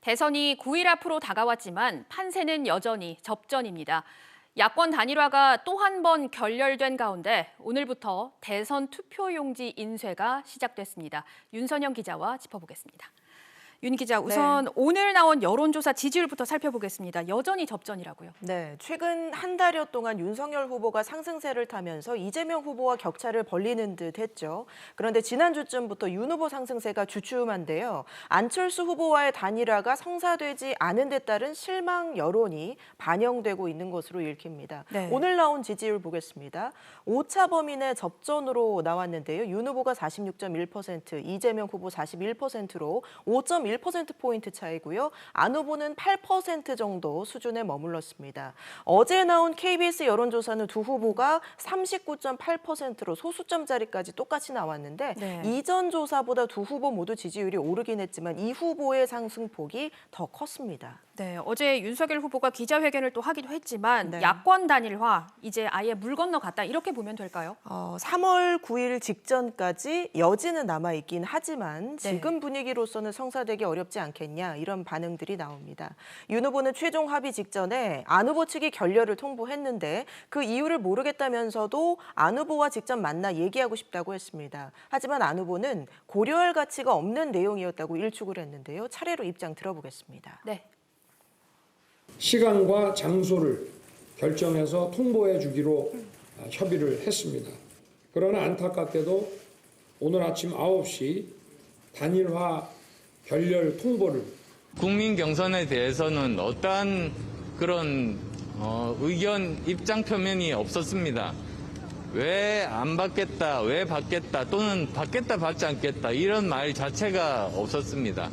대선이 9일 앞으로 다가왔지만 판세는 여전히 접전입니다. 야권 단일화가 또 한 번 결렬된 가운데 오늘부터 대선 투표용지 인쇄가 시작됐습니다. 윤선영 기자와 짚어보겠습니다. 윤 기자, 우선 오늘 나온 여론조사 지지율부터 살펴보겠습니다. 여전히 접전이라고요. 네, 최근 한 달여 동안 윤석열 후보가 상승세를 타면서 이재명 후보와 격차를 벌리는 듯 했죠. 그런데 지난주쯤부터 윤 후보 상승세가 주춤한데요. 안철수 후보와의 단일화가 성사되지 않은 데 따른 실망 여론이 반영되고 있는 것으로 읽힙니다. 네. 오늘 나온 지지율 보겠습니다. 오차 범위 내 접전으로 나왔는데요. 윤 후보가 46.1%, 이재명 후보 41%로 5.1%포인트 차이고요. 안 후보는 8% 정도 수준에 머물렀습니다. 어제 나온 KBS 여론조사는 두 후보가 39.8%로 소수점짜리까지 똑같이 나왔는데 이전 조사보다 두 후보 모두 지지율이 오르긴 했지만 이 후보의 상승폭이 더 컸습니다. 네, 어제 윤석열 후보가 기자회견을 또 하기도 했지만 야권 단일화 이제 아예 물 건너갔다 이렇게 보면 될까요? 3월 9일 직전까지 여지는 남아있긴 하지만 지금 분위기로서는 성사되기 어렵지 않겠냐 이런 반응들이 나옵니다. 윤 후보는 최종 합의 직전에 안 후보 측이 결렬을 통보했는데 그 이유를 모르겠다면서도 안 후보와 직접 만나 얘기하고 싶다고 했습니다. 하지만 안 후보는 고려할 가치가 없는 내용이었다고 일축을 했는데요. 차례로 입장 들어보겠습니다. 네. 시간과 장소를 결정해서 통보해 주기로 협의를 했습니다. 그러나 안타깝게도 오늘 아침 9시 단일화 결렬 통보를 국민 경선에 대해서는 어떠한 그런 의견 입장 표명이 없었습니다. 왜 안 받겠다, 왜 받겠다 또는 받겠다 받지 않겠다 이런 말 자체가 없었습니다.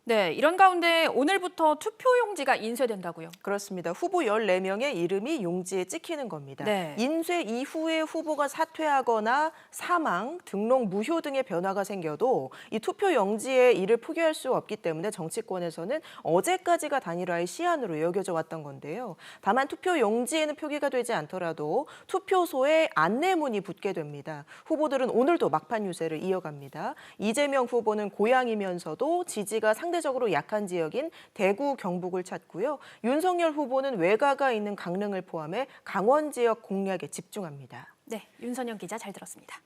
네, 이런 가운데 오늘부터 투표용지가 인쇄된다고요? 그렇습니다. 후보 14명의 이름이 용지에 찍히는 겁니다. 인쇄 이후에 후보가 사퇴하거나 사망, 등록 무효 등의 변화가 생겨도 이 투표용지에 이를 표기할 수 없기 때문에 정치권에서는 어제까지가 단일화의 시한으로 여겨져 왔던 건데요. 다만 투표용지에는 표기가 되지 않더라도 투표소에 안내문이 붙게 됩니다. 후보들은 오늘도 막판 유세를 이어갑니다. 이재명 후보는 고향이면서도 지지가 상대적으로 약한 지역인 대구, 경북을 찾고요. 윤석열 후보는 외가가 있는 강릉을 포함해 강원 지역 공략에 집중합니다. 네, 윤선영 기자 잘 들었습니다.